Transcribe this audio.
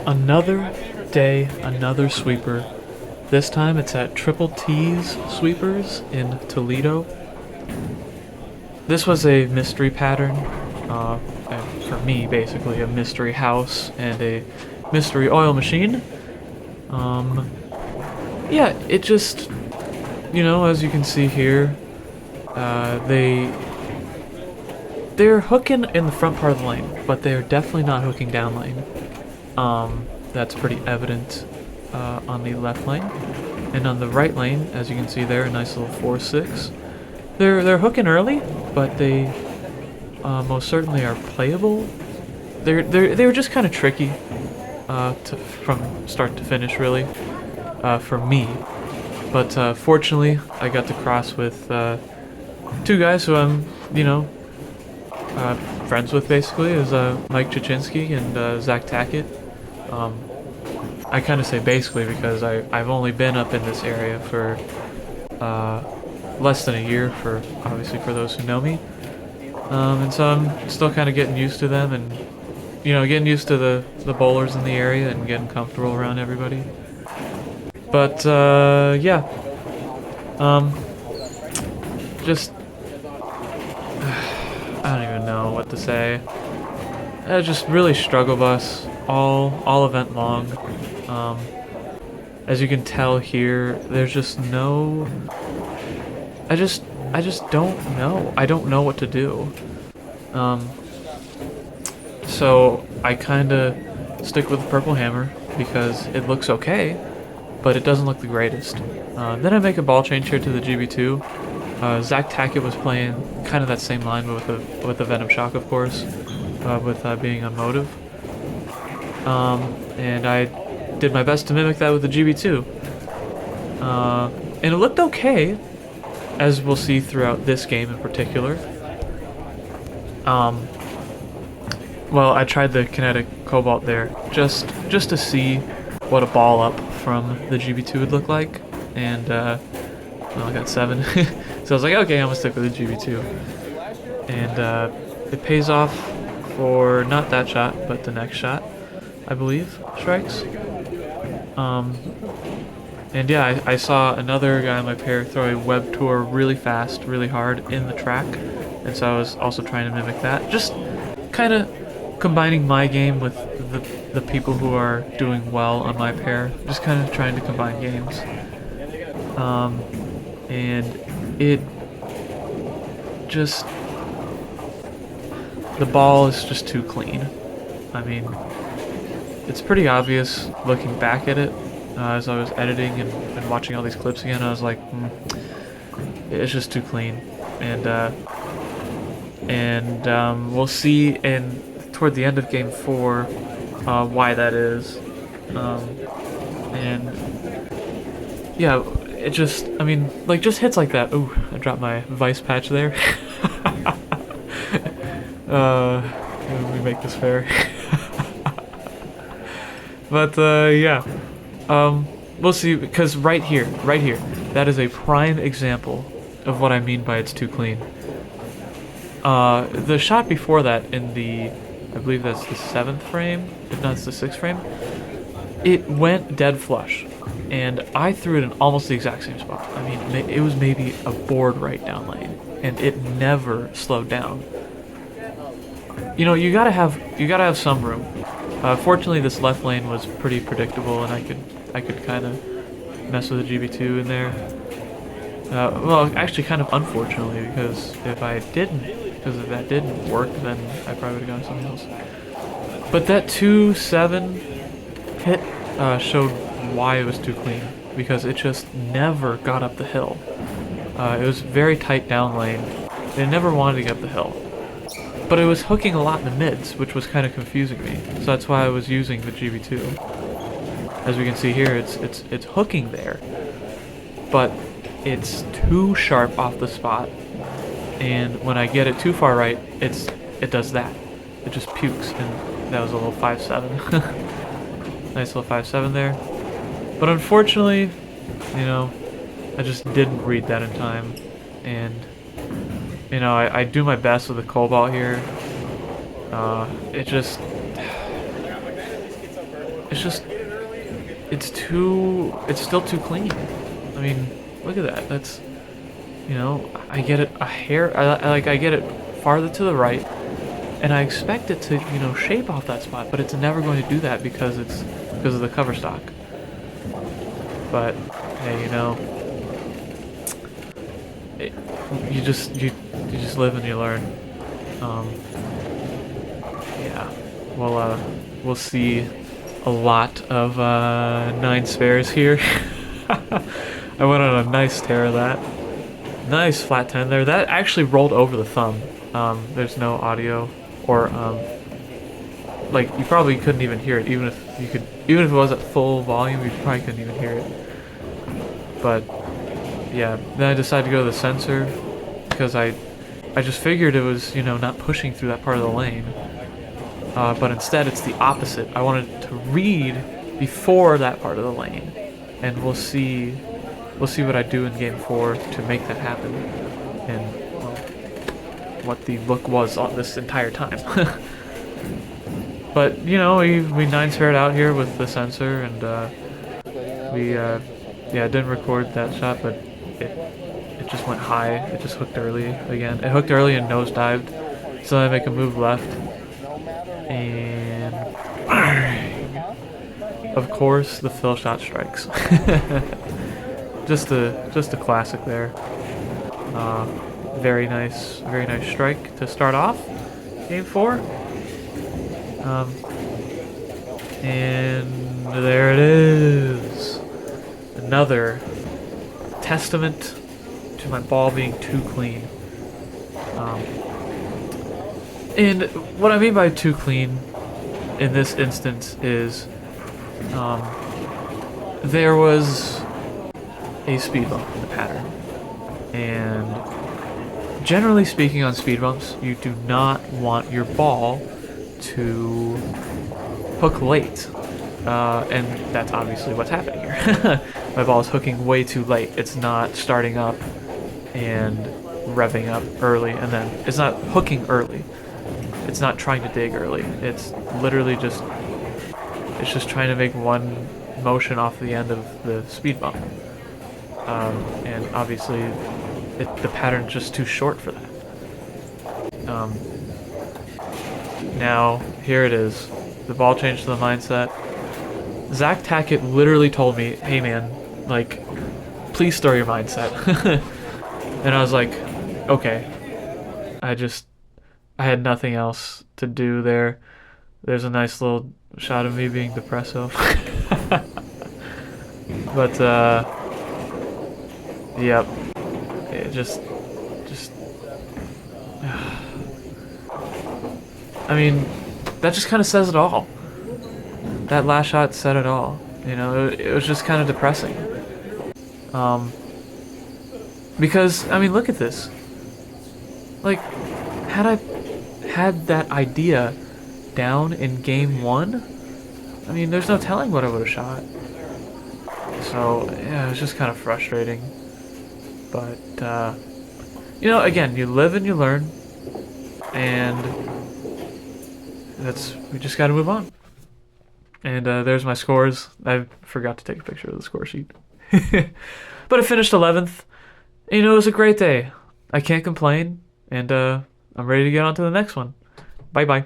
Another day, another sweeper. This time it's at Triple T's Sweepers in Toledo. This was a mystery pattern, and for me basically a mystery house and a mystery oil machine. Yeah, it just, as you can see here, they're hooking in the front part of the lane, but they're definitely not hooking down lane. That's pretty evident on the left lane. And on the right lane, as you can see there, a nice little 4-6. They're hooking early, but they most certainly are playable. They were just kind of tricky from start to finish, really, for me. But fortunately, I got to cross with two guys who I'm, friends with basically, is Mike Chichinski and Zach Tackett. I kind of say basically because I've only been up in this area for less than a year, obviously for those who know me. And so I'm still kind of getting used to them and, getting used to the bowlers in the area and getting comfortable around everybody. But, yeah. Just... I don't even know what to say. Just really struggle bus all event long. As you can tell here, there's just no... I just don't know. I don't know what to do. So I kind of stick with the purple hammer because it looks okay, but it doesn't look the greatest. Then I make a ball change here to the GB2. Zach Tackett was playing kind of that same line with the Venom Shock, of course, with being on motive. And I did my best to mimic that with the GB2. And it looked okay, as we'll see throughout this game in particular. Well, I tried the Kinetic Cobalt there just to see what a ball up from the GB2 would look like, and well, I got 7. So I was like, okay, I'm gonna stick with the GB2. And it pays off for not that shot, but the next shot, I believe, strikes. And yeah, I saw another guy in my pair throw a web tour really fast, really hard in the track, and so I was also trying to mimic that. Just kind of combining my game with the people who are doing well on my pair. Just kind of trying to combine games. And it just... the ball is just too clean. I mean, it's pretty obvious looking back at it. As I was editing and watching all these clips again, I was like, it's just too clean. And we'll see toward the end of game 4 why that is. And yeah, it just, I mean, like just hits like that. Ooh, I dropped my Vice patch there. Let me make this fair. But yeah. We'll see, because right here, that is a prime example of what I mean by it's too clean. The shot before that in the, I believe that's the 7th frame, if not it's the 6th frame, it went dead flush, and I threw it in almost the exact same spot. I mean, it was maybe a board right down lane, and it never slowed down. You gotta have some room. Fortunately, this left lane was pretty predictable, and I could kind of mess with the GB2 in there. Well, actually, kind of unfortunately, because if that didn't work, then I probably would have gone something else. But that 2-7 hit showed why it was too clean, because it just never got up the hill. It was very tight down lane. It never wanted to get up the hill. But it was hooking a lot in the mids, which was kind of confusing me. So that's why I was using the GB2. As we can see here, it's hooking there, but it's too sharp off the spot. And when I get it too far right, it does that. It just pukes, and that was a little 5-7. Nice little 5-7 there. But unfortunately, I just didn't read that in time, and I do my best with the Cobalt here. It just... it's just, it's still too clean. I mean, look at that. That's, I get it a hair, I get it farther to the right, and I expect it to, shape off that spot, but it's never going to do that because of the cover stock. But hey, you just live and you learn. Yeah, we'll see a lot of 9 spares here. I went on a nice tear of that. Nice flat 10 there. That actually rolled over the thumb. There's no audio, or like you probably couldn't even hear it, even if it was at full volume, you probably couldn't even hear it. But yeah, then I decided to go to the sensor because I just figured it was not pushing through that part of the lane. But instead it's the opposite. I wanted to read before that part of the lane, and we'll see what I do in game 4 to make that happen, and well, what the look was on this entire time. But we 9 spared out here with the sensor, and we didn't record that shot, but it just went high. It just hooked early again. It hooked early and nosedived, so I make a move left, and bang! Of course the fill shot strikes. Just a classic there. Very nice strike to start off game 4. And there it is. Another testament to my ball being too clean. And what I mean by too clean in this instance is there was a speed bump in the pattern, and generally speaking on speed bumps, you do not want your ball to hook late, and that's obviously what's happening here. My ball is hooking way too late. It's not starting up and revving up early, and then it's not hooking early. It's not trying to dig early. It's literally just trying to make one motion off the end of the speed bump. And obviously, the pattern's just too short for that. Now, here it is. The ball changed to the mindset. Zach Tackett literally told me, hey man, like, please store your mindset. And I was like, okay. I had nothing else to do there. There's a nice little shot of me being depresso. But, yep. It just I mean, that just kind of says it all. That last shot said it all. It was just kind of depressing. Because, I mean, look at this. Like, had I had that idea down in game 1, I mean, there's no telling what I would have shot. So, yeah, it was just kind of frustrating. But, again, you live and you learn. And we just gotta move on. And there's my scores. I forgot to take a picture of the score sheet. But I finished 11th. It was a great day. I can't complain. And I'm ready to get on to the next one. Bye-bye.